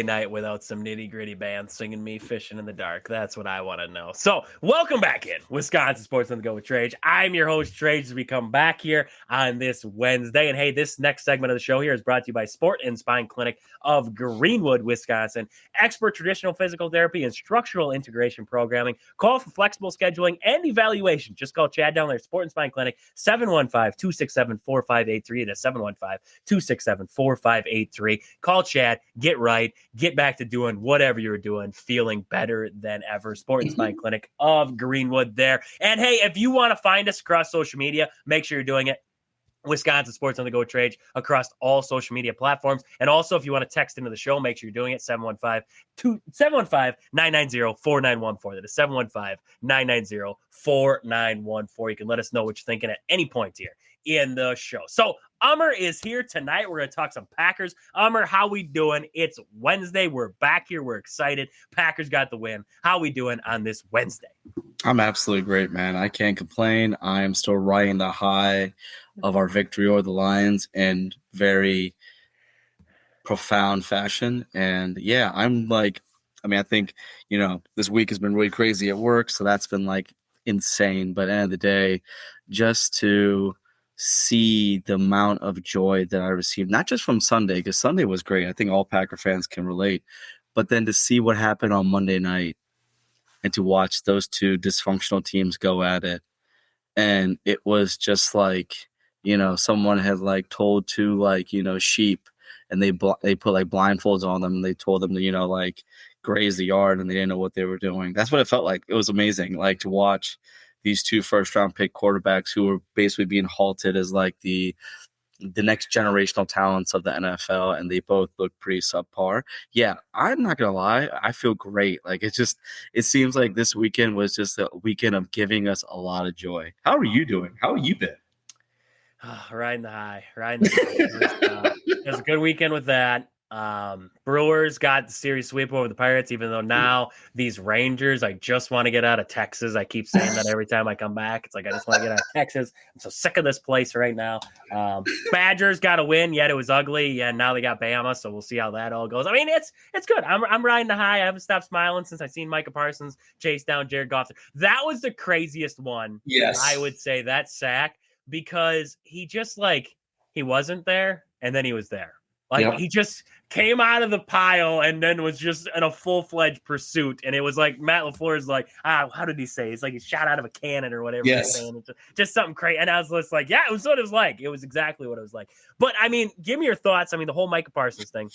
night without some nitty-gritty bands singing me Fishing in the Dark. That's what I want to know. So welcome back in Wisconsin Sports on the Go with Trage. I'm your host, Trage, as we come back here on this Wednesday. And hey, this next segment of the show here is brought to you by Sport and Spine Clinic of Greenwood, Wisconsin. Expert traditional physical therapy and structural integration programming. Call for flexible scheduling and evaluation. Just call Chad down there at Sport and Spine Clinic, 715-267-4583. That's 715-267-4583. Call Chad, get right, get back to doing whatever you're doing, feeling better than ever. Sport and Spine Clinic of Greenwood there. And hey, if you want to find us across social media, make sure you're doing it. Wisconsin Sports on the Go Trade across all social media platforms. And also, if you want to text into the show, make sure you're doing it, 715-990-4914. That is 715-990-4914. You can let us know what you're thinking at any point here in the show. So Ummer is here tonight. We're going to talk some Packers. Ummer, how we doing? It's Wednesday. We're back here. We're excited. Packers got the win. How we doing on this Wednesday? I'm absolutely great, man. I can't complain. I am still riding the high of our victory over the Lions in very profound fashion. And yeah, I think, this week has been really crazy at work. So that's been insane. But at the end of the day, just to see the amount of joy that I received, not just from Sunday, because Sunday was great. I think all Packer fans can relate. But then to see what happened on Monday night and to watch those two dysfunctional teams go at it. And it was just someone had told two sheep, and they put blindfolds on them, and they told them to graze the yard, and they didn't know what they were doing. That's what it felt like. It was amazing, to watch these two first-round pick quarterbacks who were basically being halted as the next generational talents of the NFL, and they both look pretty subpar. Yeah, I'm not gonna lie, I feel great. It seems like this weekend was just a weekend of giving us a lot of joy. How are you doing? How have you been? Riding the high. It was a good weekend with that. Brewers got the series sweep over the Pirates, even though now these Rangers, I just want to get out of Texas. I keep saying that every time I come back. It's I just want to get out of Texas. I'm so sick of this place right now. Badgers got a win, yet it was ugly, and now they got Bama, so we'll see how that all goes. I mean, it's good. I'm riding the high. I haven't stopped smiling since I seen Micah Parsons chase down Jared Goff. That was the craziest one. Yes, I would say that sack, because he just he wasn't there, and then he was there. He just came out of the pile and then was just in a full-fledged pursuit. And it was Matt LaFleur's how did he say? It's he shot out of a cannon or whatever. Yes. It's just something crazy. And I was just yeah, it was what it was like. It was exactly what it was like. But, I mean, give me your thoughts. I mean, the whole Micah Parsons thing.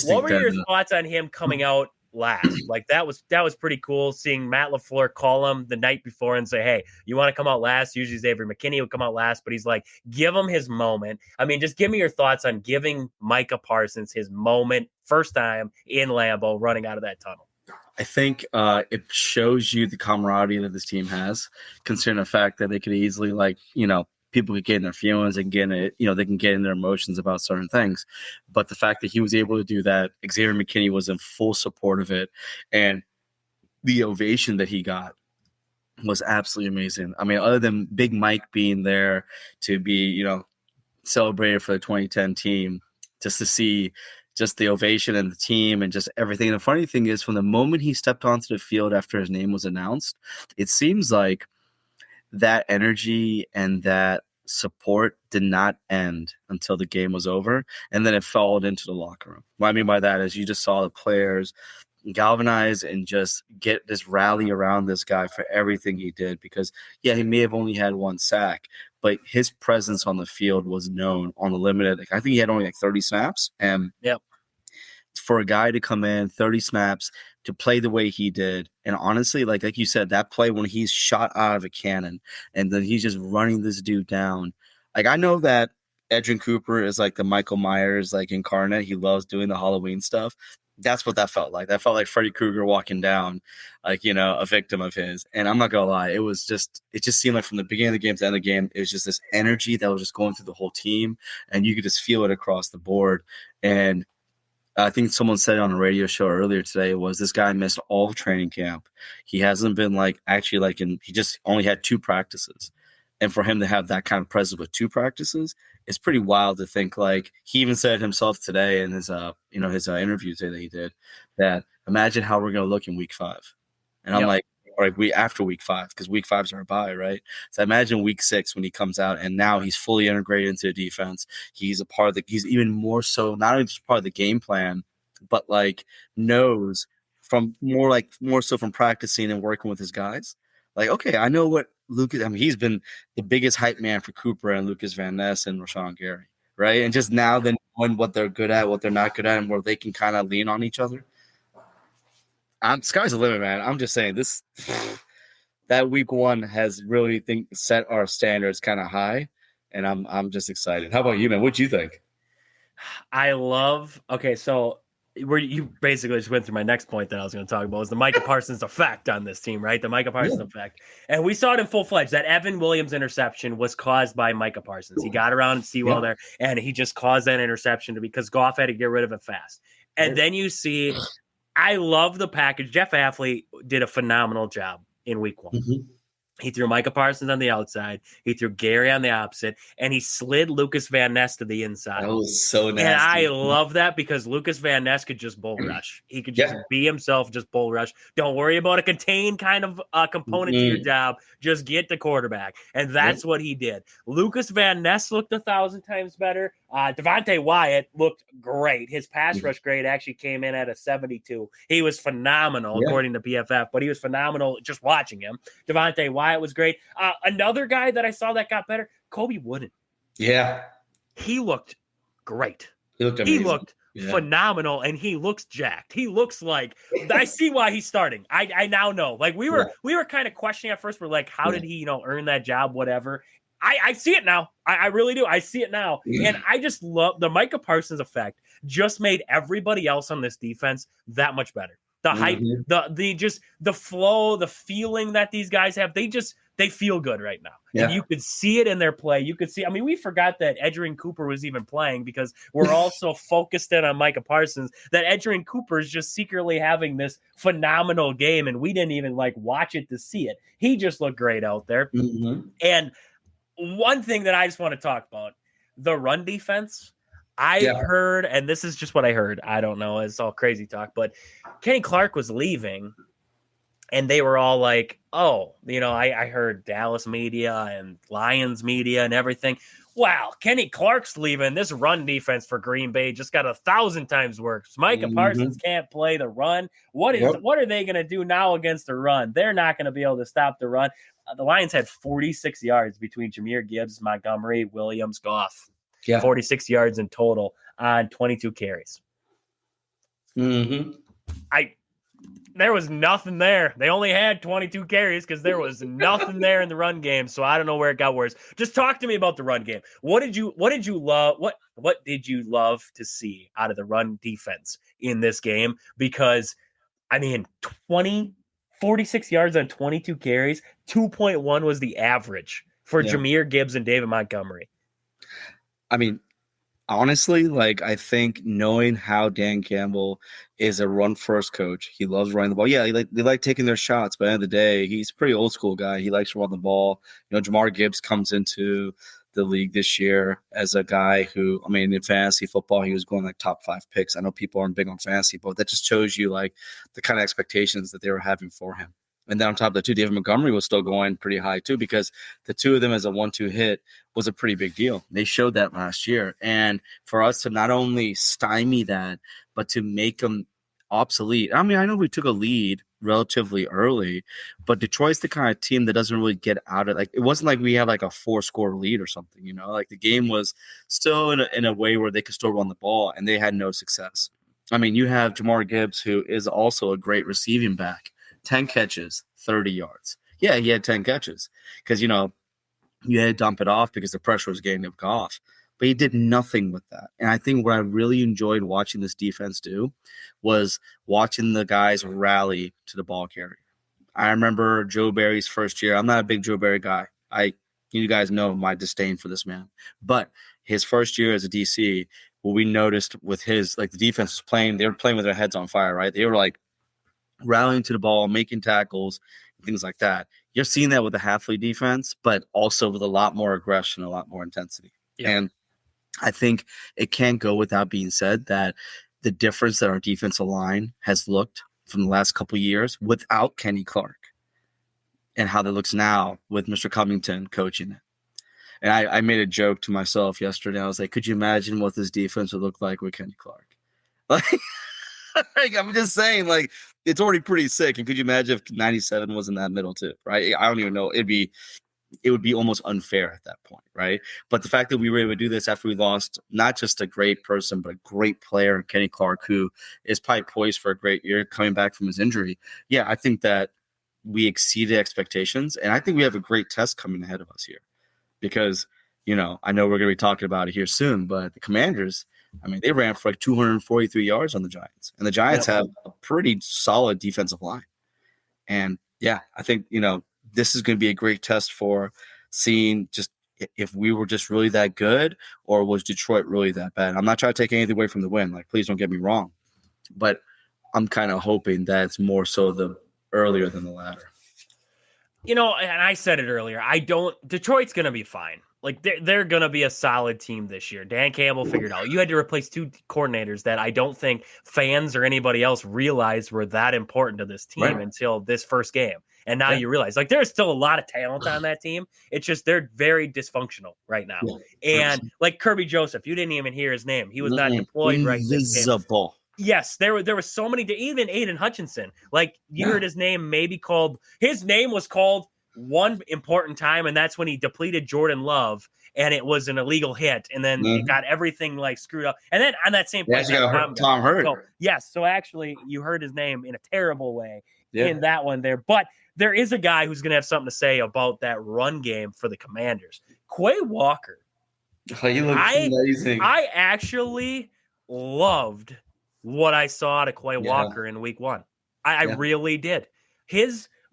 What were your thoughts on him coming out last? That was pretty cool, seeing Matt LaFleur call him the night before and say, hey, you want to come out last? Usually Xavier McKinney would come out last, but he's give him his moment. I mean, just give me your thoughts on giving Micah Parsons his moment, first time in Lambeau, running out of that tunnel. I think it shows you the camaraderie that this team has, considering the fact that they could easily people could get in their feelings and get it, they can get in their emotions about certain things. But the fact that he was able to do that, Xavier McKinney was in full support of it, and the ovation that he got was absolutely amazing. I mean, other than Big Mike being there to be, celebrated for the 2010 team, just to see just the ovation and the team and just everything. And the funny thing is, from the moment he stepped onto the field after his name was announced, it seems like that energy and that support did not end until the game was over, and then it followed into the locker room. What I mean by that is you just saw the players galvanize and just get this rally around this guy for everything he did, because he may have only had one sack, but his presence on the field was known on the limited. I think he had only 30 snaps, and for a guy to come in 30 snaps to play the way he did. And honestly, like you said, that play when he's shot out of a cannon and then he's just running this dude down. I know that Edgerrin Cooper is the Michael Myers incarnate. He loves doing the Halloween stuff. That's what that felt like. That felt like Freddy Krueger walking down, a victim of his. And I'm not gonna lie, it just seemed like from the beginning of the game to the end of the game, it was just this energy that was just going through the whole team, and you could just feel it across the board. And I think someone said on a radio show earlier today was this guy missed all of training camp. He hasn't been he just only had 2 practices. And for him to have that kind of presence with 2 practices, it's pretty wild to think. Like he even said himself today in his his interview today that he did, that imagine how we're going to look in week 5. And I'm like, all right, after week 5, because week 5's our bye, right? So imagine week 6 when he comes out and now he's fully integrated into the defense. He's a part of he's even more so not only just part of the game plan, but like knows from more so from practicing and working with his guys. Like, okay, I know what Lucas. I mean, he's been the biggest hype man for Cooper and Lucas Van Ness and Rashawn Gary, right? And just now, then knowing what they're good at, what they're not good at, and where they can kind of lean on each other. Sky's the limit, man. I'm just saying this. That week 1 has really set our standards kind of high, and I'm just excited. How about you, man? What'd you think? I love. Okay, so you basically just went through my next point that I was going to talk about, was the Micah Parsons effect on this team, right? The Micah Parsons effect. And we saw it in full-fledged. That Evan Williams interception was caused by Micah Parsons. He got around Sewell there, and he just caused that interception because Goff had to get rid of it fast. And then you see, I love the package. Jeff Hafley did a phenomenal job in week 1. Mm-hmm. He threw Micah Parsons on the outside. He threw Gary on the opposite, and he slid Lucas Van Ness to the inside. That was so nasty. And I love that because Lucas Van Ness could just bull rush. He could just be himself, just bull rush. Don't worry about a contained kind of component to your job. Just get the quarterback. And that's what he did. Lucas Van Ness looked 1,000 times better. Devontae Wyatt looked great. His pass rush grade actually came in at a 72. He was phenomenal, according to PFF, but he was phenomenal just watching him. Devontae Wyatt was great. Another guy that I saw that got better, Kobe Wooden. Yeah. He looked great. He looked amazing. He looked phenomenal, and he looks jacked. He looks like I see why he's starting. I now know. Like we were kind of questioning at first. We're like, how did he earn that job? Whatever. I see it now. I really do. I see it now. And I just love the Micah Parsons effect. Just made everybody else on this defense that much better. The hype, the flow, the feeling that these guys have, they feel good right now. Yeah. And you could see it in their play. You could see, I mean, we forgot that Edgerrin Cooper was even playing because we're all so focused in on Micah Parsons that Edgerrin Cooper is just secretly having this phenomenal game, and we didn't even watch it to see it. He just looked great out there. Mm-hmm. And one thing that I just want to talk about, the run defense. I heard, and this is just what I heard, I don't know, it's all crazy talk, but Kenny Clark was leaving, and they were all like, oh, I heard Dallas media and Lions media and everything. Wow, Kenny Clark's leaving. This run defense for Green Bay just got 1,000 times worse. Micah Parsons can't play the run. What are they going to do now against the run? They're not going to be able to stop the run. The Lions had 46 yards between Jahmyr Gibbs, Montgomery, Williams, Goff. 46 yards in total on 22 carries. Mm-hmm. There was nothing there. They only had 22 carries because there was nothing there in the run game. So I don't know where it got worse. Just talk to me about the run game. What did you love? What did you love to see out of the run defense in this game? Because 46 yards on 22 carries, 2.1 was the average for Jahmyr Gibbs and David Montgomery. I mean, honestly, I think knowing how Dan Campbell is a run-first coach, he loves running the ball. Yeah, they like taking their shots, but at the end of the day, he's a pretty old-school guy. He likes to run the ball. Jahmyr Gibbs comes into the league this year as a guy who, in fantasy football, he was going top 5 picks. I know people aren't big on fantasy, but that just shows you, the kind of expectations that they were having for him. And then on top of that, too, David Montgomery was still going pretty high, too, because the two of them as a 1-2 hit was a pretty big deal. They showed that last year. And for us to not only stymie that, but to make them obsolete. I know we took a lead relatively early, but Detroit's the kind of team that doesn't really get out of it wasn't like we had a 4-score lead or something, the game was still in a way where they could still run the ball, and they had no success. You have Jahmyr Gibbs, who is also a great receiving back. 10 catches, 30 yards. Yeah, he had 10 catches because, you had to dump it off because the pressure was getting off. But he did nothing with that. And I think what I really enjoyed watching this defense do was watching the guys rally to the ball carrier. I remember Joe Barry's first year. I'm not a big Joe Barry guy. You guys know my disdain for this man. But his first year as a DC, what we noticed with his, the defense was playing, they were playing with their heads on fire, right? They were rallying to the ball, making tackles, things like that. You're seeing that with the Hafley defense, but also with a lot more aggression, a lot more intensity. Yeah. And I think it can't go without being said that the difference that our defensive line has looked from the last couple of years without Kenny Clark and how that looks now with Mr. Covington coaching it. And I made a joke to myself yesterday. I was like, could you imagine what this defense would look like with Kenny Clark? Like I'm just saying, like, it's already pretty sick. And could you imagine if 97 was in that middle too, right? I don't even know. It would be almost unfair at that point, right? But the fact that we were able to do this after we lost not just a great person, but a great player, Kenny Clark, who is probably poised for a great year coming back from his injury. Yeah, I think that we exceeded expectations. And I think we have a great test coming ahead of us here. Because, I know we're going to be talking about it here soon, but the Commanders, I mean, they ran for like 243 yards on the Giants. And the Giants have a pretty solid defensive line. And, yeah, I think, this is going to be a great test for seeing just if we were just really that good or was Detroit really that bad. I'm not trying to take anything away from the win. Like, please don't get me wrong. But I'm kind of hoping that it's more so the earlier than the latter. And I said it earlier. Detroit's going to be fine. Like, they're going to be a solid team this year. Dan Campbell figured out. You had to replace 2 coordinators that I don't think fans or anybody else realized were that important to this team until this first game. And now you realize, like, there's still a lot of talent on that team. It's just they're very dysfunctional right now. Yeah. And, like, Kirby Joseph, you didn't even hear his name. He was not deployed right this game. Yes, there were so many, even Aiden Hutchinson. Like, you heard his name his name was called one important time, and that's when he depleted Jordan Love, and it was an illegal hit, and then it got everything, like, screwed up. And then on that same play, Tom Hurd. So, yes, so actually, you heard his name in a terrible way in that one there. But there is a guy who's going to have something to say about that run game for the Commanders. Quay Walker. Oh, he looks amazing. I actually loved what I saw out of Quay Walker in week 1. I really did.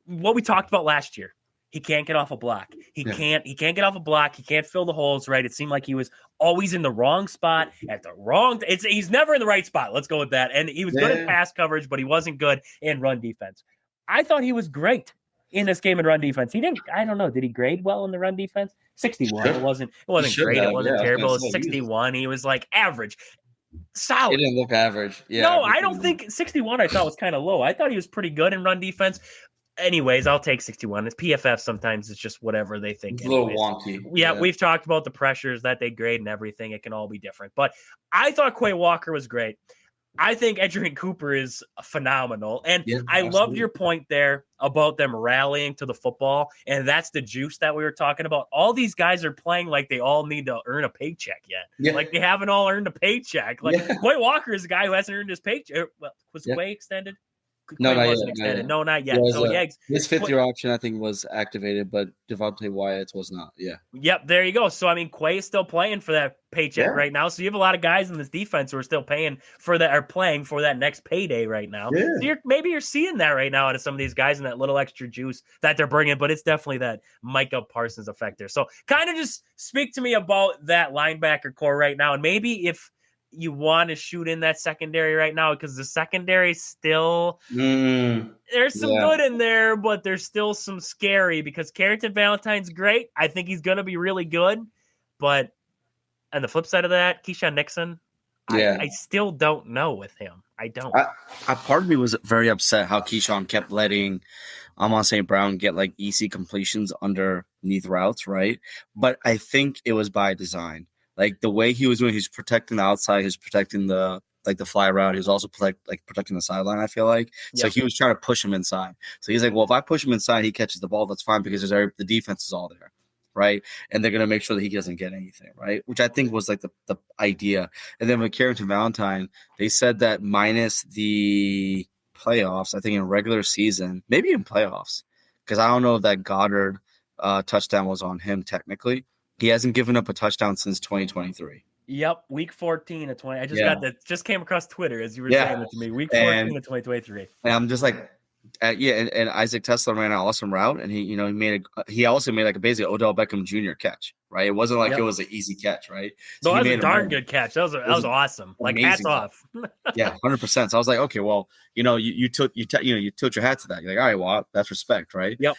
What we talked about last year, he can't get off a block. He can't get off a block. He can't fill the holes right. It seemed like he was always in the wrong spot at the wrong. He's never in the right spot. Let's go with that. And he was good at pass coverage, but he wasn't good in run defense. I thought he was great in this game in run defense. He didn't. I don't know. Did he grade well in the run defense? 61. Sure. It wasn't great. It wasn't terrible. It was 61. He was like average. Solid. He didn't look average. Yeah. No, I don't think 61 I thought was kind of low. I thought he was pretty good in run defense. Anyways, I'll take 61. It's PFF. Sometimes it's just whatever they think. It's a little wonky. Yeah, we've talked about the pressures that they grade and everything. It can all be different. But I thought Quay Walker was great. I think Edgerrin Cooper is phenomenal. And I loved your point there about them rallying to the football. And that's the juice that we were talking about. All these guys are playing like they all need to earn a paycheck yet. Yeah. Like they haven't all earned a paycheck. Like Quay Walker is a guy who hasn't earned his paycheck. Well, was Quay extended? No, not wasn't yet, extended. No, not yet. So his 5th-year option, I think, was activated, but Devontae Wyatt's was not. Yeah. Yep. There you go. So I mean, Quay is still playing for that paycheck right now. So you have a lot of guys in this defense who are still paying for that, are playing for that next payday right now. Yeah. So maybe you're seeing that right now out of some of these guys and that little extra juice that they're bringing, but it's definitely that Micah Parsons effect there. So kind of just speak to me about that linebacker core right now, and maybe if you want to shoot in that secondary right now, because the secondary still there's some good in there, but there's still some scary because Carrington Valentine's great. I think he's going to be really good, but on the flip side of that, Keyshawn Nixon, I still don't know with him. I don't. Part of me was very upset how Keyshawn kept letting Amon St. Brown get like easy completions underneath routes, right? But I think it was by design. Like the way he was doing, he's protecting the outside, he's protecting the fly route. He was also protecting the sideline, I feel like. So he was trying to push him inside. So he's like, well, if I push him inside, he catches the ball, that's fine because the defense is all there, right? And they're going to make sure that he doesn't get anything, right? Which I think was like the idea. And then with Carrington Valentine, they said that minus the playoffs, I think in regular season, maybe in playoffs, because I don't know if that Goddard touchdown was on him technically. He hasn't given up a touchdown since 2023. Yep, week 14 of 20. I just got that. Just came across Twitter as you were saying it to me. Week 14 of 2023. And I'm just like, and Isaac Tesla ran an awesome route, and he also made like a basically Odell Beckham Jr. catch, right? It wasn't like it was an easy catch, right? So no, that was a darn good catch. That was awesome. Like hats off. Yeah, 100%. So I was like, okay, well, you tilt your hat to that. You're like, all right, well, that's respect, right? Yep.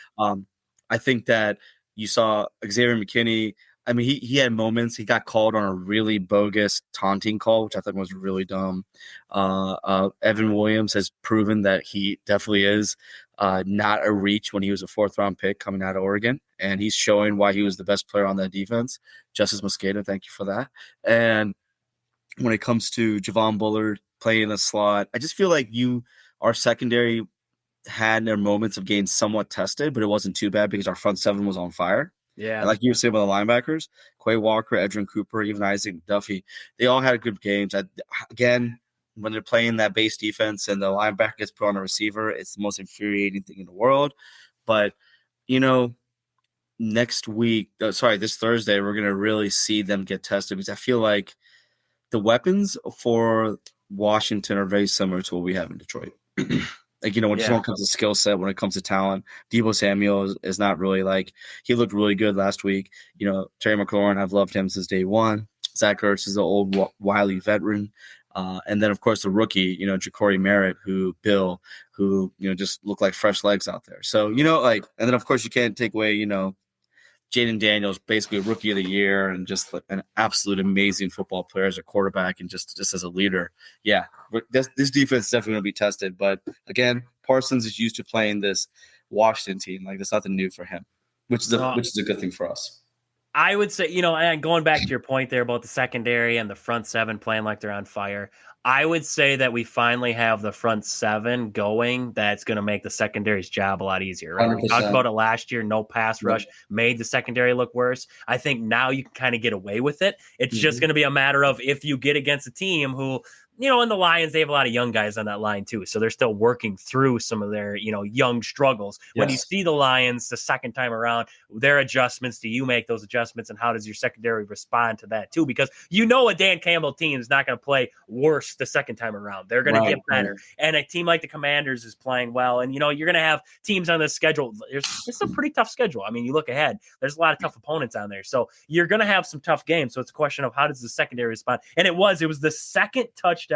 I think that you saw Xavier McKinney. I mean, he had moments. He got called on a really bogus taunting call, which I thought was really dumb. Evan Williams has proven that he definitely is not a reach when he was a 4th-round pick coming out of Oregon, and he's showing why he was the best player on that defense. Justice Mosqueda, thank you for that. And when it comes to Javon Bullard playing in the slot, I just feel like our secondary had their moments of getting somewhat tested, but it wasn't too bad because our front seven was on fire. Yeah. And like you were saying about the linebackers, Quay Walker, Edrin Cooper, even Isaac Duffy, they all had good games. Again, when they're playing that base defense and the linebacker gets put on a receiver, it's the most infuriating thing in the world. But, this Thursday, we're going to really see them get tested because I feel like the weapons for Washington are very similar to what we have in Detroit. When it comes to skill set, when it comes to talent, Deebo Samuel is not really he looked really good last week. Terry McLaurin, I've loved him since day one. Zach Ertz is an old, wily veteran. And then, of course, the rookie, Ja'Cory Merritt, who just looked like fresh legs out there. So, and then, of course, you can't take away, Jaden Daniels, basically rookie of the year and just an absolute amazing football player as a quarterback and just as a leader. Yeah, this defense is definitely going to be tested. But again, Parsons is used to playing this Washington team. There's nothing new for him, which is a good thing for us. I would say, and going back to your point there about the secondary and the front seven playing like they're on fire, I would say that we finally have the front seven going. That's going to make the secondary's job a lot easier, right? 100%. We talked about it last year. No pass rush made the secondary look worse. I think now you can kind of get away with it. It's just going to be a matter of if you get against a team who, and the Lions, they have a lot of young guys on that line too. So they're still working through some of their, young struggles. Yes. When you see the Lions the second time around, their adjustments, do you make those adjustments and how does your secondary respond to that too? Because a Dan Campbell team is not going to play worse the second time around. They're going to get better. Right. And a team like the Commanders is playing well. And, you're going to have teams on this schedule. It's a pretty tough schedule. I mean, you look ahead, there's a lot of tough opponents on there. So you're going to have some tough games. So it's a question of how does the secondary respond? And it was the second touchdown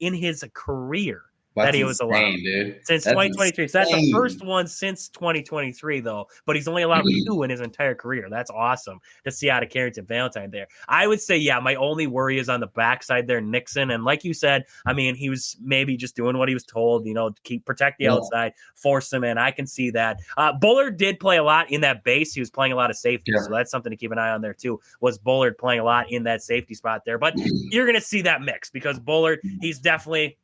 in his career that he was allowed since 2023. So that's the first one since 2023, though. But he's only allowed 2 in his entire career. That's awesome to see out of Carrington Valentine there. I would say, my only worry is on the backside there, Nixon. And like you said, I mean, he was maybe just doing what he was told, protect the outside, force him in. I can see that. Bullard did play a lot in that base. He was playing a lot of safety. Yeah. So that's something to keep an eye on there, too, was Bullard playing a lot in that safety spot there. But you're going to see that mix because Bullard, he's definitely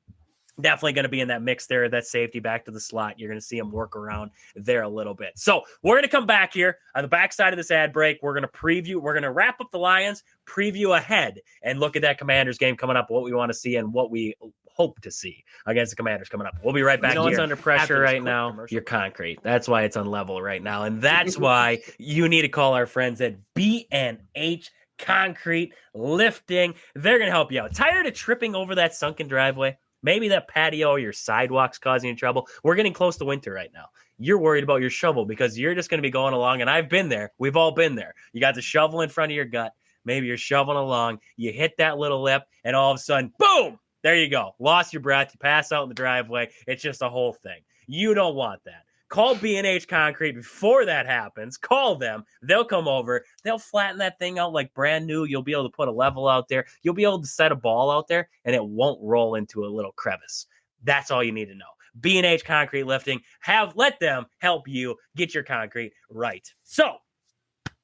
going to be in that mix there, that safety back to the slot. You're going to see him work around there a little bit. So we're going to come back here on the backside of this ad break. We're going to wrap up the Lions, preview ahead, and look at that Commanders game coming up, what we want to see and what we hope to see against the Commanders coming up. We'll be right back here. It's under pressure right now. You're concrete. That's why it's unlevel right now. And that's why you need to call our friends at B&H Concrete Lifting. They're going to help you out. Tired of tripping over that sunken driveway? Maybe that patio or your sidewalk's causing you trouble. We're getting close to winter right now. You're worried about your shovel because you're just going to be going along, and I've been there. We've all been there. You got the shovel in front of your gut. Maybe you're shoveling along. You hit that little lip, and all of a sudden, boom, there you go. Lost your breath. You pass out in the driveway. It's just a whole thing. You don't want that. Call B&H Concrete before that happens. Call them. They'll come over. They'll flatten that thing out like brand new. You'll be able to put a level out there. You'll be able to set a ball out there, and it won't roll into a little crevice. That's all you need to know. B&H Concrete Lifting. Let them help you get your concrete right. So,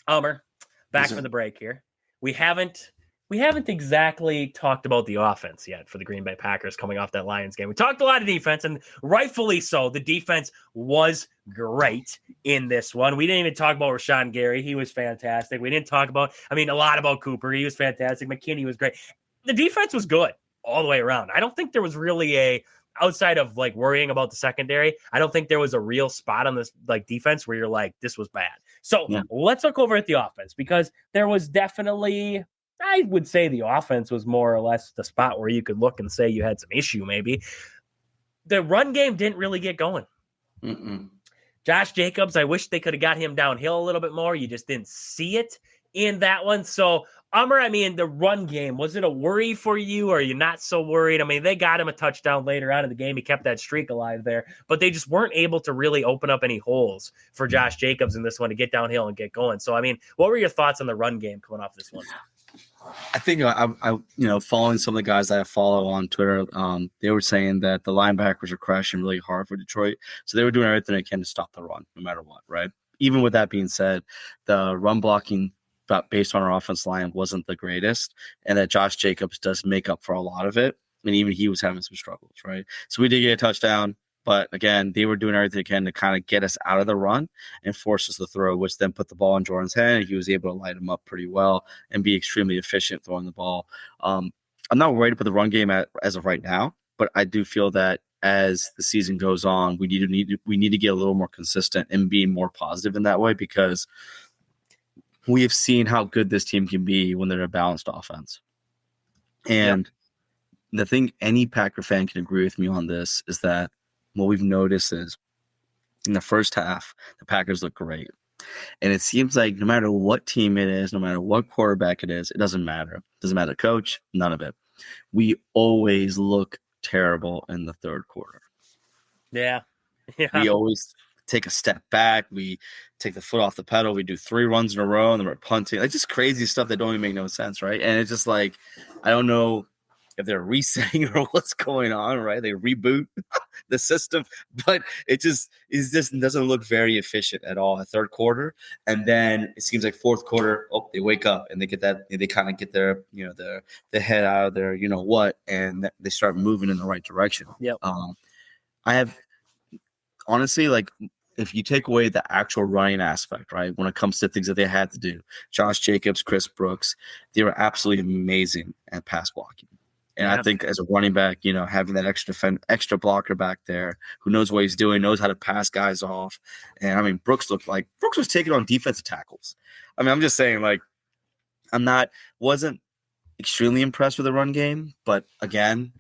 Elmer, back from the break here. We haven't exactly talked about the offense yet for the Green Bay Packers coming off that Lions game. We talked a lot of defense, and rightfully so. The defense was great in this one. We didn't even talk about Rashawn Gary. He was fantastic. We didn't talk about, a lot about Cooper. He was fantastic. McKinney was great. The defense was good all the way around. I don't think there was really outside of worrying about the secondary, I don't think there was a real spot on this defense where you're like, this was bad. So let's look over at the offense because there was definitely, I would say the offense was more or less the spot where you could look and say you had some issue maybe. The run game didn't really get going. Mm-mm. Josh Jacobs, I wish they could have got him downhill a little bit more. You just didn't see it in that one. So, I mean, the run game, was it a worry for you, or are you not so worried? I mean, they got him a touchdown later on in the game. He kept that streak alive there, but they just weren't able to really open up any holes for Josh Jacobs in this one to get downhill and get going. So, I mean, what were your thoughts on the run game coming off this one? I think following some of the guys that I follow on Twitter, they were saying that the linebackers are crashing really hard for Detroit. So they were doing everything they can to stop the run, no matter what, right? Even with that being said, the run blocking based on our offense line wasn't the greatest, and that Josh Jacobs does make up for a lot of it. And even he was having some struggles, right? So we did get a touchdown. But again, they were doing everything they can to kind of get us out of the run and force us to throw, which then put the ball in Jordan's hand. And he was able to light him up pretty well and be extremely efficient throwing the ball. I'm not worried about the run game as of right now, but I do feel that as the season goes on, we need to get a little more consistent and be more positive in that way, because we have seen how good this team can be when they're a balanced offense. And the thing any Packer fan can agree with me on this is that what we've noticed is in the first half, the Packers look great. And it seems like no matter what team it is, no matter what quarterback it is, it doesn't matter. It doesn't matter coach, none of it. We always look terrible in the third quarter. Yeah. We always take a step back. We take the foot off the pedal. We do 3 runs in a row, and then we're punting. Like, just crazy stuff that don't even make no sense, right? And it's just like, I don't know if they're resetting or what's going on, right? They reboot the system, but it just doesn't look very efficient at all at third quarter. And then it seems like fourth quarter, they wake up and they get that, they kind of get their, their head out of their, and they start moving in the right direction. Yep. I have honestly, like, if you take away the actual running aspect, right, when it comes to things that they had to do, Josh Jacobs, Chris Brooks, they were absolutely amazing at pass blocking. And I think as a running back, having that extra blocker back there who knows what he's doing, knows how to pass guys off. And I mean, Brooks was taking on defensive tackles. I mean, I'm just saying, like, wasn't extremely impressed with the run game, but again,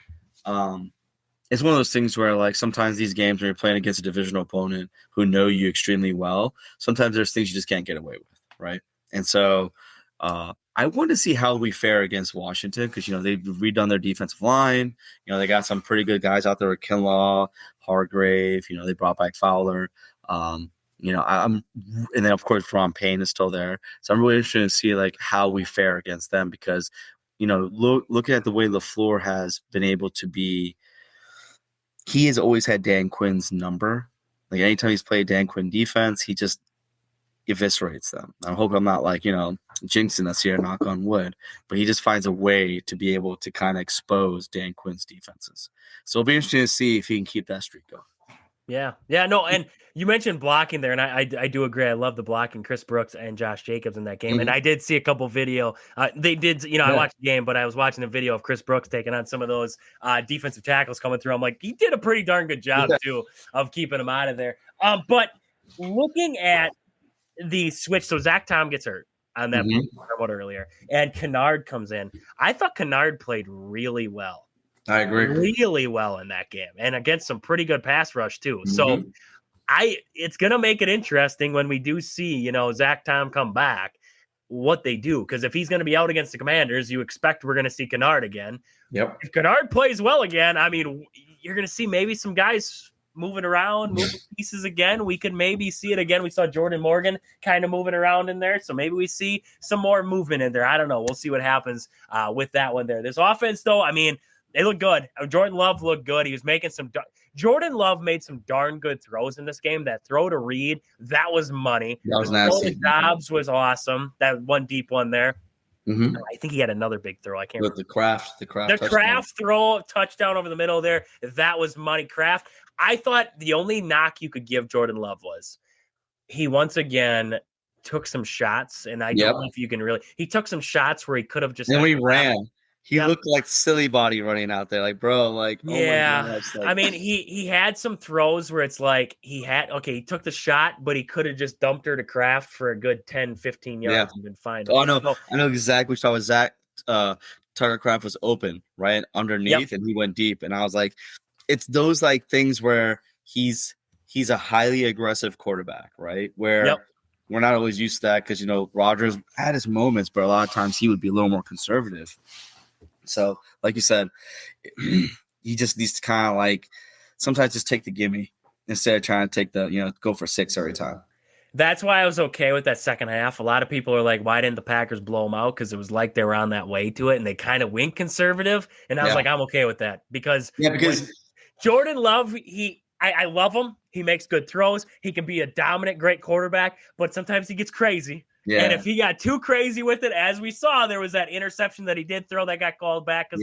it's one of those things where, like, sometimes these games when you're playing against a divisional opponent who know you extremely well, sometimes there's things you just can't get away with, right? And so I want to see how we fare against Washington, because, they've redone their defensive line. They got some pretty good guys out there with Kinlaw, Hargrave. They brought back Fowler. And then, of course, Ron Payne is still there. So I'm really interested to see, like, how we fare against them, because, looking at the way LaFleur has been able to be, he has always had Dan Quinn's number. Like, anytime he's played Dan Quinn defense, he just eviscerates them. I hope I'm not, like, jinxing us here, knock on wood, but he just finds a way to be able to kind of expose Dan Quinn's defenses. So it'll be interesting to see if he can keep that streak going. Yeah. No, and you mentioned blocking there, and I do agree. I love the blocking, Chris Brooks and Josh Jacobs in that game. And I did see a couple video. They did, I watched the game, but I was watching a video of Chris Brooks taking on some of those defensive tackles coming through. I'm like, he did a pretty darn good job too of keeping them out of there. But looking at the switch, so Zach Tom gets hurt on that about earlier, and Kennard comes in. I thought Kennard played really well. I agree. Really well in that game, and against some pretty good pass rush too. So it's going to make it interesting when we do see, Zach Tom come back, what they do. Because if he's going to be out against the Commanders, you expect we're going to see Kennard again. Yep. If Kennard plays well again, I mean, you're going to see maybe some guys moving around, moving pieces again. We could maybe see it again. We saw Jordan Morgan kind of moving around in there. So maybe we see some more movement in there. I don't know. We'll see what happens with that one there. This offense, though, I mean, they look good. Jordan Love looked good. He was making Jordan Love made some darn good throws in this game. That throw to Reed, that was money. That was nasty. Dobbs was awesome. That one deep one there. Mm-hmm. I think he had another big throw. I can't remember. The Kraft throw, touchdown over the middle there. That was money. Kraft. I thought the only knock you could give Jordan Love was he once again took some shots, and I don't know if you can really. He took some shots where he could have just. And we ran. He looked like silly body running out there, like, bro, like, oh my gosh, like. I mean, he had some throws where it's like he took the shot, but he could have just dumped her to Kraft for a good 10, 15 yards and been fine. Oh no, I know exactly what was Zach. Tucker Kraft was open right underneath, and he went deep, and I was like, it's those like things where he's he's a highly aggressive quarterback, right? Where Yep. we're not always used to that because, Rodgers had his moments, but a lot of times he would be a little more conservative. So, like you said, he just needs to kind of like sometimes just take the gimme instead of trying to take the, go for 6 every time. That's why I was okay with that second half. A lot of people are like, why didn't the Packers blow them out? Because it was like they were on that way to it, and they kind of went conservative. And I was like, I'm okay with that because Jordan Love, I love him. He makes good throws. He can be a dominant, great quarterback, but sometimes he gets crazy. Yeah. And if he got too crazy with it, as we saw, there was that interception that he did throw that got called back. And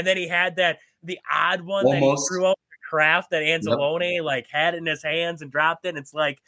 then he had the odd one that he threw out the Kraft that Anzalone had in his hands and dropped it. And it's like,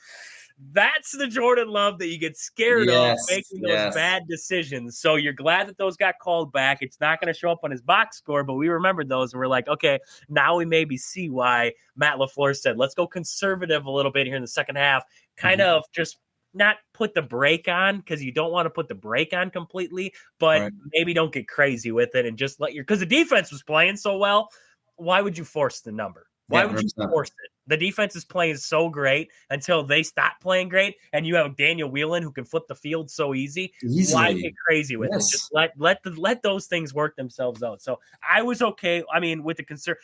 that's the Jordan Love that you get scared of making those bad decisions. So you're glad that those got called back. It's not going to show up on his box score, but we remembered those and we're like, okay, now we maybe see why Matt LaFleur said, let's go conservative a little bit here in the second half, kind of just not put the brake on because you don't want to put the brake on completely, but maybe don't get crazy with it and just because the defense was playing so well. Why would you force the number? Why would you force it? The defense is playing so great until they stop playing great, and you have Daniel Whelan who can flip the field so easily. Why get crazy with it? Just let those things work themselves out. So I was okay. I mean, with the concern,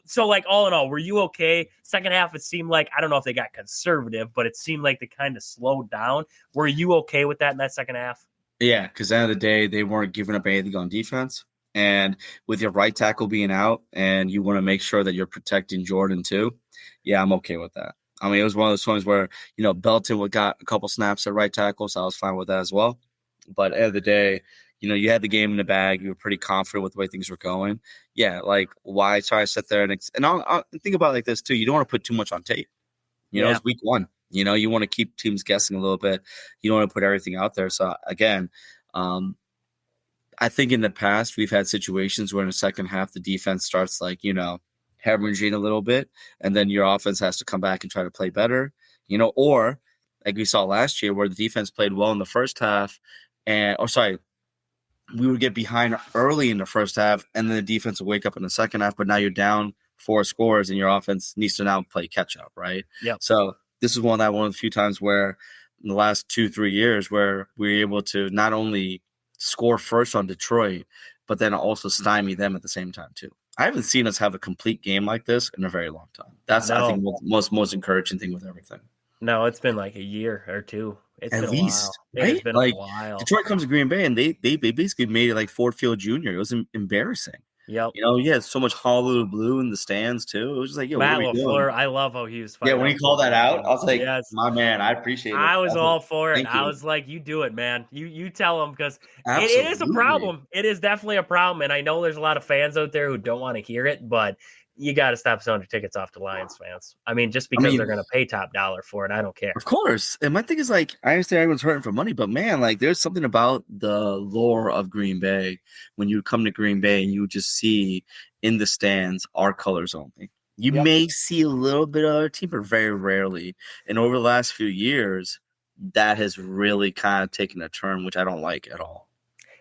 so all in all, were you okay? Second half, it seemed like I don't know if they got conservative, but it seemed like they kind of slowed down. Were you okay with that in that second half? Yeah, because at the end of the day, they weren't giving up anything on defense. And with your right tackle being out and you want to make sure that you're protecting Jordan too, yeah, I'm okay with that. I mean, it was one of those times where, Belton got a couple snaps at right tackle, so I was fine with that as well. But at the end of the day, you had the game in the bag. You were pretty confident with the way things were going. Yeah, why try to sit there and I'll think about it like this too. You don't want to put too much on tape. It's week one. You want to keep teams guessing a little bit. You don't want to put everything out there. So, again, I think in the past we've had situations where in the second half the defense starts hemorrhaging a little bit, and then your offense has to come back and try to play better, or like we saw last year where the defense played well in the first half, we would get behind early in the first half, and then the defense will wake up in the second half, but now you're down 4 scores and your offense needs to now play catch up, right? Yeah. So this is one of the few times where in the last 2-3 years where we were able to not only score first on Detroit, but then also stymie them at the same time too. I haven't seen us have a complete game like this in a very long time. That's I think most encouraging thing with everything. No, it's been like a year or two. It's at been least, a while. It's been a while. Detroit comes to Green Bay and they basically made it like Ford Field Jr. It was embarrassing. Yep. So much Honolulu blue in the stands too. It was just like, Matt LaFleur, I love how he was fighting. Yeah, when he called that out, I was like, my man, I appreciate it. I was all for it. I was like, you do it, man. You tell him because it is a problem. It is definitely a problem. And I know there's a lot of fans out there who don't want to hear it, but you got to stop selling your tickets off to Lions fans. I mean, just because they're going to pay top dollar for it, I don't care. Of course. And my thing is I understand everyone's hurting for money, but man, there's something about the lore of Green Bay when you come to Green Bay and you just see in the stands our colors only. You may see a little bit of other team, but very rarely. And over the last few years, that has really kind of taken a turn, which I don't like at all.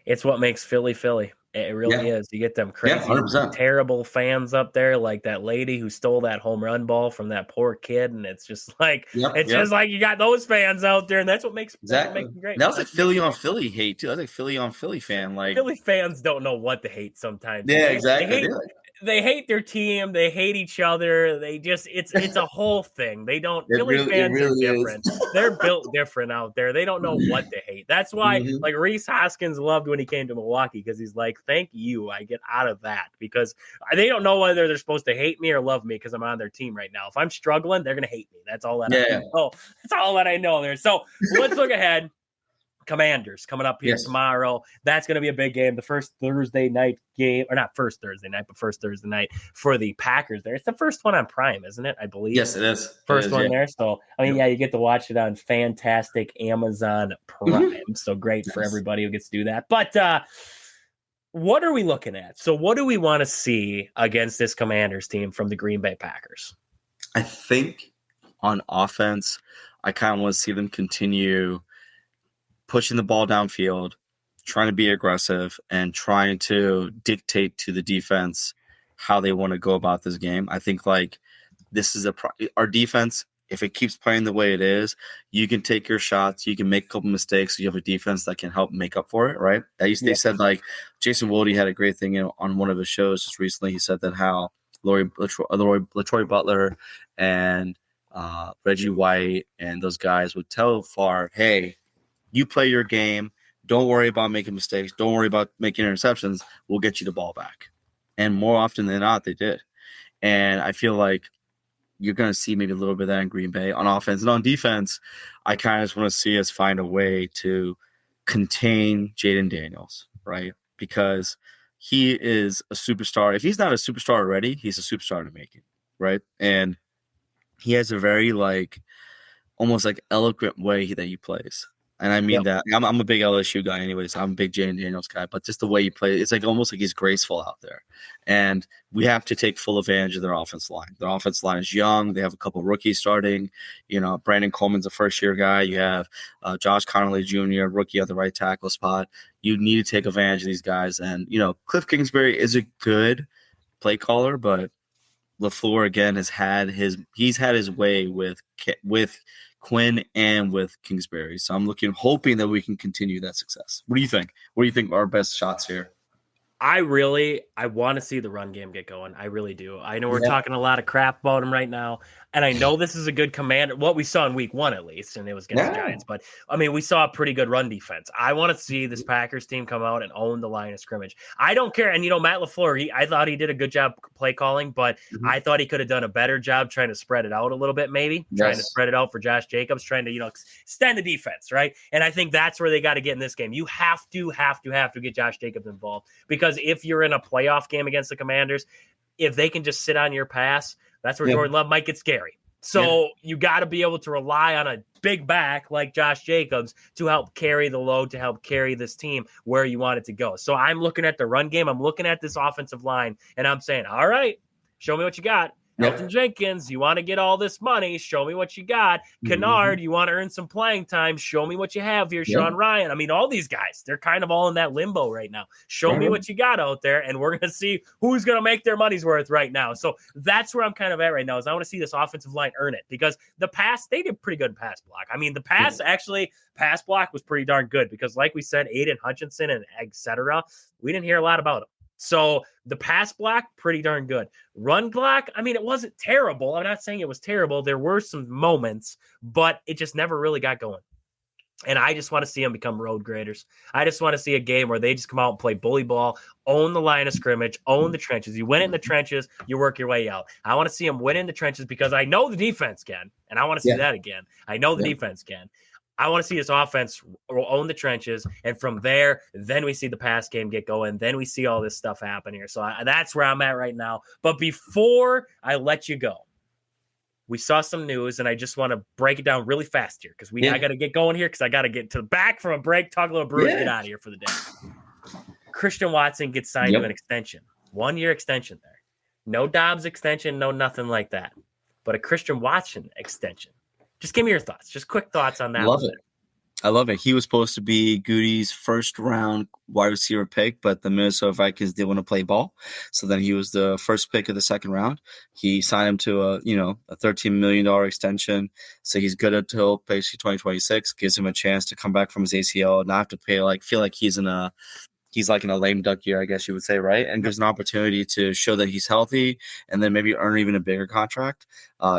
It's what makes Philly Philly. It really is. You get them crazy, 100%. terrible fans up there, like that lady who stole that home run ball from that poor kid, and it's just like just like you got those fans out there, and that's what makes them great. That was like Philly on Philly hate too. That was like Philly on Philly fan. Like Philly fans don't know what to hate sometimes. Yeah, exactly. They hate their team. They hate each other. They just it's a whole thing. They don't. Philly fans are different. They're built different out there. They don't know what to hate. That's why Reese Hoskins loved when he came to Milwaukee because he's like, thank you. I get out of that because they don't know whether they're supposed to hate me or love me because I'm on their team right now. If I'm struggling, they're gonna hate me. That's all that I know. That's all that I know there. So let's look ahead. Commanders coming up here tomorrow. That's going to be a big game. The first Thursday night game, or not first Thursday night, but first Thursday night for the Packers there. It's the first one on Prime, isn't it? I believe. Yes, it is. First one there. So, you get to watch it on fantastic Amazon Prime. So great for everybody who gets to do that. But what are we looking at? So what do we want to see against this Commanders team from the Green Bay Packers? I think on offense, I kind of want to see them continue pushing the ball downfield, trying to be aggressive, and trying to dictate to the defense how they want to go about this game. I think this is our defense. If it keeps playing the way it is, you can take your shots. You can make a couple mistakes. So you have a defense that can help make up for it, right? They said, like, Jason Wilde had a great thing on one of his shows just recently. He said that how Latroy Butler and Reggie White and those guys would tell Favre, hey, you play your game. Don't worry about making mistakes. Don't worry about making interceptions. We'll get you the ball back. And more often than not, they did. And I feel like you're going to see maybe a little bit of that in Green Bay on offense. And on defense, I kind of just want to see us find a way to contain Jaden Daniels, right? Because he is a superstar. If he's not a superstar already, he's a superstar to make it, right? And he has a very, like, almost like eloquent way that he plays. And I mean that I'm a big LSU guy anyways. I'm a big Jaden Daniels guy, but just the way he plays, it's like almost like he's graceful out there. And we have to take full advantage of their offense line. Their offense line is young. They have a couple rookies starting. You know, Brandon Coleman's a first-year guy. You have Josh Connolly Jr., rookie at the right tackle spot. You need to take advantage of these guys. And, you know, Cliff Kingsbury is a good play caller, but LaFleur, again, he's had his way with Quinn and with Kingsbury. So I'm hoping that we can continue that success. What do you think? What do you think are our best shots here? I want to see the run game get going. I really do. I know we're talking a lot of crap about him right now, and I know this is a good commander. What we saw in week 1, at least, and it was against the Giants. But, I mean, we saw a pretty good run defense. I want to see this Packers team come out and own the line of scrimmage. I don't care. And, you know, Matt LaFleur, I thought he did a good job play calling, but I thought he could have done a better job trying to spread it out a little bit, maybe. Trying to spread it out for Josh Jacobs, trying to, you know, extend the defense, right? And I think that's where they got to get in this game. You have to get Josh Jacobs involved, because if you're in a playoff game against the Commanders, if they can just sit on your pass, that's where Jordan Love might get scary. So you got to be able to rely on a big back like Josh Jacobs to help carry the load, to help carry this team where you want it to go. So I'm looking at the run game. I'm looking at this offensive line, and I'm saying, all right, show me what you got. Elgton Jenkins, you want to get all this money, show me what you got. Kennard, you want to earn some playing time, show me what you have here. Sean Ryan, I mean, all these guys, they're kind of all in that limbo right now. Show me what you got out there, and we're going to see who's going to make their money's worth right now. So that's where I'm kind of at right now, is I want to see this offensive line earn it, because the pass, they did pretty good pass block. I mean, the pass block was pretty darn good, because like we said, Aiden Hutchinson and et cetera, we didn't hear a lot about them. So the pass block, pretty darn good. Run block, I mean, it wasn't terrible. I'm not saying it was terrible. There were some moments, but it just never really got going. And I just want to see them become road graders. I just want to see a game where they just come out and play bully ball, own the line of scrimmage, own the trenches. You win it in the trenches, you work your way out. I want to see them win in the trenches, because I know the defense can, and I want to see that again. I know the defense can. I want to see this offense own the trenches, and from there, then we see the pass game get going. Then we see all this stuff happen here. So that's where I'm at right now. But before I let you go, we saw some news, and I just want to break it down really fast here, because I got to get going here, because I got to get to the back from a break, talk a little Brewers, get out of here for the day. Christian Watson gets signed to an extension, 1-year extension there. No Dobbs extension, no nothing like that, but a Christian Watson extension. Just give me your thoughts. Just quick thoughts on that. I love it. He was supposed to be Goody's first-round wide receiver pick, but the Minnesota Vikings didn't want to play ball. So then he was the first pick of the second round. He signed him to a $13 million extension. So he's good until basically 2026. Gives him a chance to come back from his ACL and not have to feel like he's like in a lame duck year, I guess you would say, right? And gives an opportunity to show that he's healthy, and then maybe earn even a bigger contract.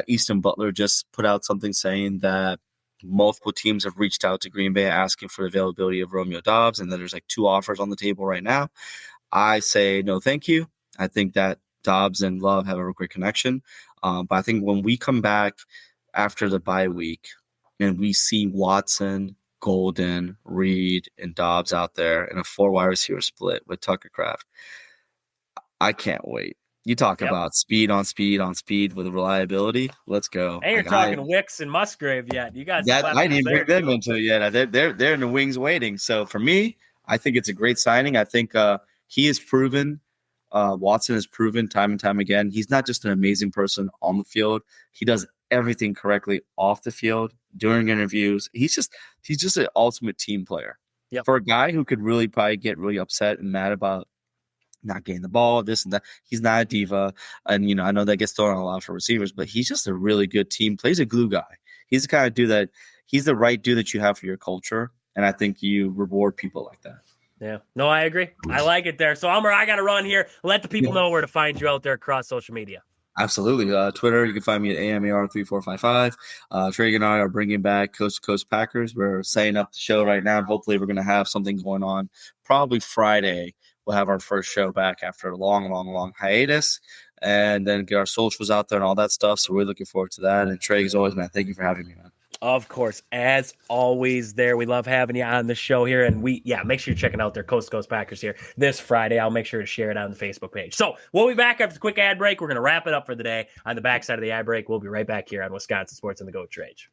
Easton Butler just put out something saying that multiple teams have reached out to Green Bay asking for the availability of Romeo Dobbs, and that there's like 2 offers on the table right now. I say no thank you. I think that Dobbs and Love have a great connection. But I think when we come back after the bye week and we see Watson, Golden, Reed, and Dobbs out there in a 4 wide receiver split with Tucker Kraft, I can't wait. You talk about speed on speed on speed with reliability. Let's go. And you're talking Wicks and Musgrave yet. You guys, I didn't bring them into it yet. They're in the wings waiting. So for me, I think it's a great signing. I think he has proven, Watson has proven time and time again, he's not just an amazing person on the field. He does everything correctly off the field, during interviews. He's just an ultimate team player. For a guy who could really probably get really upset and mad about not getting the ball, this and that. He's not a diva. And, I know that gets thrown out a lot for receivers, but he's just a really good team, plays a glue guy. He's the kind of dude that he's the right dude that you have for your culture. And I think you reward people like that. Yeah. No, I agree. I like it there. So, Elmer, I got to run here. Let the people know where to find you out there across social media. Absolutely. Twitter, you can find me at AMAR3455. Trey and I are bringing back Coast to Coast Packers. We're setting up the show right now, and hopefully we're going to have something going on. Probably Friday, we'll have our first show back after a long hiatus, and then get our socials out there and all that stuff. So we're looking forward to that. And Trey, as always, man, thank you for having me, man. Of course, as always there. We love having you on the show here. And make sure you're checking out their Coast to Coast Packers here this Friday. I'll make sure to share it on the Facebook page. So we'll be back after the quick ad break. We're going to wrap it up for the day. On the backside of the ad break, we'll be right back here on Wisconsin Sports and the Goat Rage.